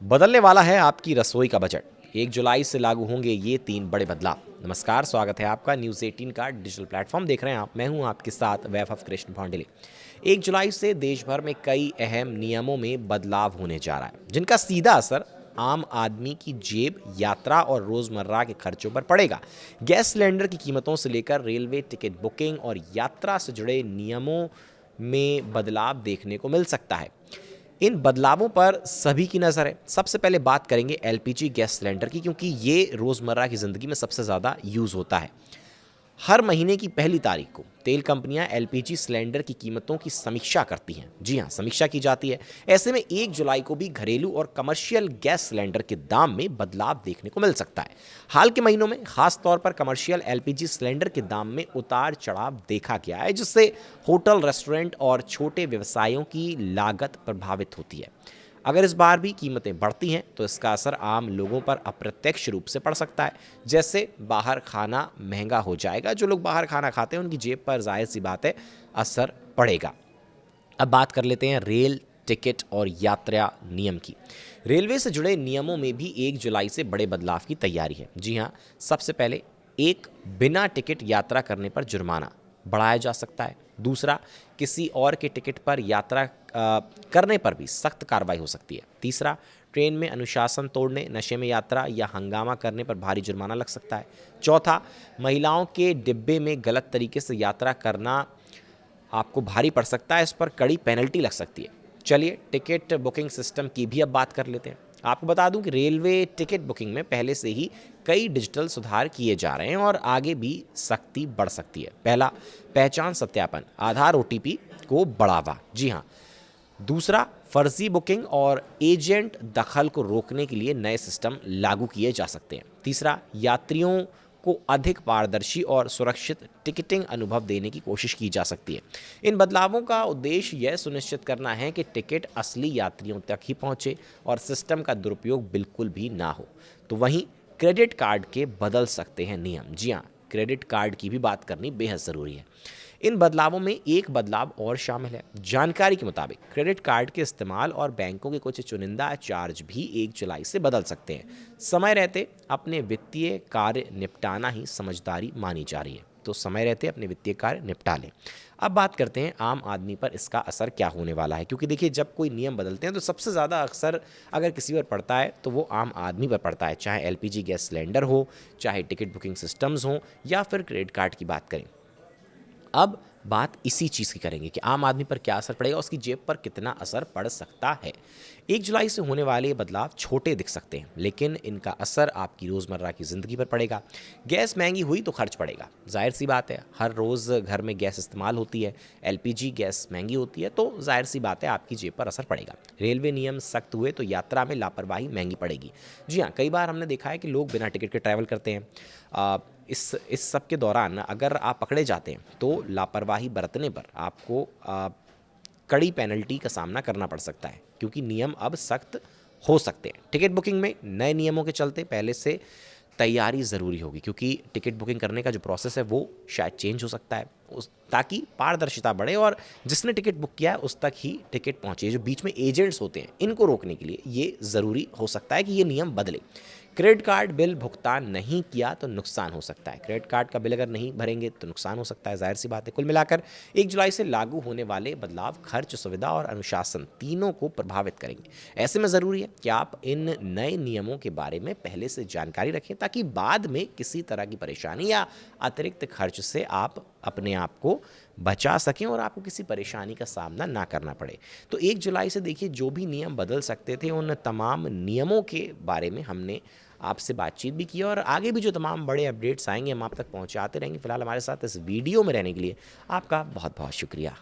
बदलने वाला है आपकी रसोई का बजट। 1 जुलाई से लागू होंगे ये 3 बड़े बदलाव। नमस्कार, स्वागत है आपका न्यूज़ 18 का डिजिटल प्लेटफॉर्म देख रहे हैं आप। मैं हूं आपके साथ वैभव कृष्ण भांडले। 1 जुलाई से देश भर में कई अहम नियमों में बदलाव होने जा रहा है, जिनका सीधा असर आम आदमी की जेब, यात्रा और रोजमर्रा के खर्चों पर पड़ेगा। गैस सिलेंडर की कीमतों से लेकर रेलवे टिकट बुकिंग और यात्रा से जुड़े नियमों में बदलाव देखने को मिल सकता है। इन बदलावों पर सभी की नज़र है। सबसे पहले बात करेंगे एलपीजी गैस सिलेंडर की, क्योंकि ये रोज़मर्रा की ज़िंदगी में सबसे ज़्यादा यूज़ होता है। हर महीने की पहली तारीख को तेल कंपनियां एलपीजी सिलेंडर की कीमतों की समीक्षा करती हैं। जी हां, समीक्षा की जाती है। ऐसे में 1 जुलाई को भी घरेलू और कमर्शियल गैस सिलेंडर के दाम में बदलाव देखने को मिल सकता है। हाल के महीनों में खास तौर पर कमर्शियल एलपीजी सिलेंडर के दाम में उतार चढ़ाव देखा गया है, जिससे होटल, रेस्टोरेंट और छोटे व्यवसायों की लागत प्रभावित होती है। अगर इस बार भी कीमतें बढ़ती हैं तो इसका असर आम लोगों पर अप्रत्यक्ष रूप से पड़ सकता है। जैसे बाहर खाना महंगा हो जाएगा, जो लोग बाहर खाना खाते हैं उनकी जेब पर जाहिर सी बात है असर पड़ेगा। अब बात कर लेते हैं रेल टिकट और यात्रा नियम की। रेलवे से जुड़े नियमों में भी 1 जुलाई से बड़े बदलाव की तैयारी है। जी हाँ, सबसे पहले एक, बिना टिकट यात्रा करने पर जुर्माना बढ़ाया जा सकता है। दूसरा, किसी और के टिकट पर यात्रा करने पर भी सख्त कार्रवाई हो सकती है। तीसरा, ट्रेन में अनुशासन तोड़ने, नशे में यात्रा या हंगामा करने पर भारी जुर्माना लग सकता है। चौथा, महिलाओं के डिब्बे में गलत तरीके से यात्रा करना आपको भारी पड़ सकता है, इस पर कड़ी पेनल्टी लग सकती है। चलिए टिकट बुकिंग सिस्टम की भी अब बात कर लेते हैं। आपको बता दूं कि रेलवे टिकट बुकिंग में पहले से ही कई डिजिटल सुधार किए जा रहे हैं और आगे भी सख्ती बढ़ सकती है। पहला, पहचान सत्यापन, आधार ओटीपी को बढ़ावा। जी हाँ। दूसरा, फर्जी बुकिंग और एजेंट दखल को रोकने के लिए नए सिस्टम लागू किए जा सकते हैं। तीसरा, यात्रियों को अधिक पारदर्शी और सुरक्षित टिकटिंग अनुभव देने की कोशिश की जा सकती है। इन बदलावों का उद्देश्य यह सुनिश्चित करना है कि टिकट असली यात्रियों तक ही पहुंचे और सिस्टम का दुरुपयोग बिल्कुल भी ना हो। तो वहीं क्रेडिट कार्ड के बदल सकते हैं नियम। जी हाँ, क्रेडिट कार्ड की भी बात करनी बेहद ज़रूरी है। इन बदलावों में एक बदलाव और शामिल है। जानकारी के मुताबिक क्रेडिट कार्ड के इस्तेमाल और बैंकों के कुछ चुनिंदा चार्ज भी 1 जुलाई से बदल सकते हैं। समय रहते अपने वित्तीय कार्य निपटाना ही समझदारी मानी जा रही है, तो समय रहते अपने वित्तीय कार्य निपटा लें। अब बात करते हैं आम आदमी पर इसका असर क्या होने वाला है, क्योंकि देखिए जब कोई नियम बदलते हैं तो सबसे ज़्यादा असर अगर किसी पर पड़ता है तो वो आम आदमी पर पड़ता है, चाहे एलपीजी गैस सिलेंडर हो, चाहे टिकट बुकिंग सिस्टम्स हों या फिर क्रेडिट कार्ड की बात करें। अब बात इसी चीज़ की करेंगे कि आम आदमी पर क्या असर पड़ेगा, उसकी जेब पर कितना असर पड़ सकता है। 1 जुलाई से होने वाले ये बदलाव छोटे दिख सकते हैं, लेकिन इनका असर आपकी रोज़मर्रा की ज़िंदगी पर पड़ेगा। गैस महंगी हुई तो खर्च पड़ेगा, जाहिर सी बात है। हर रोज़ घर में गैस इस्तेमाल होती है, एलपीजी गैस महंगी होती है, तो जाहिर सी बात है आपकी जेब पर असर पड़ेगा। रेलवे नियम सख्त हुए तो यात्रा में लापरवाही महंगी पड़ेगी। जी हाँ, कई बार हमने देखा है कि लोग बिना टिकट के ट्रैवल करते हैं। इस सब के दौरान अगर आप पकड़े जाते हैं तो लापरवाही बरतने पर आपको कड़ी पेनल्टी का सामना करना पड़ सकता है, क्योंकि नियम अब सख्त हो सकते हैं। टिकट बुकिंग में नए नियमों के चलते पहले से तैयारी ज़रूरी होगी, क्योंकि टिकट बुकिंग करने का जो प्रोसेस है वो शायद चेंज हो सकता है, ताकि पारदर्शिता बढ़े और जिसने टिकट बुक किया है उस तक ही टिकट पहुंचे। जो बीच में एजेंट्स होते हैं, इनको रोकने के लिए ये ज़रूरी हो सकता है कि ये नियम बदले। क्रेडिट कार्ड बिल भुगतान नहीं किया तो नुकसान हो सकता है। क्रेडिट कार्ड का बिल अगर नहीं भरेंगे तो नुकसान हो सकता है, जाहिर सी बात है। कुल मिलाकर 1 जुलाई से लागू होने वाले बदलाव खर्च, सुविधा और अनुशासन तीनों को प्रभावित करेंगे। ऐसे में ज़रूरी है कि आप इन नए नियमों के बारे में पहले से जानकारी रखें, ताकि बाद में किसी तरह की परेशानी या अतिरिक्त खर्च से आप अपने आप को बचा सकें और आपको किसी परेशानी का सामना ना करना पड़े। तो 1 जुलाई से देखिए जो भी नियम बदल सकते थे, उन तमाम नियमों के बारे में हमने आपसे बातचीत भी की और आगे भी जो तमाम बड़े अपडेट्स आएंगे हम आप तक पहुंचाते रहेंगे। फिलहाल हमारे साथ इस वीडियो में रहने के लिए आपका बहुत बहुत शुक्रिया।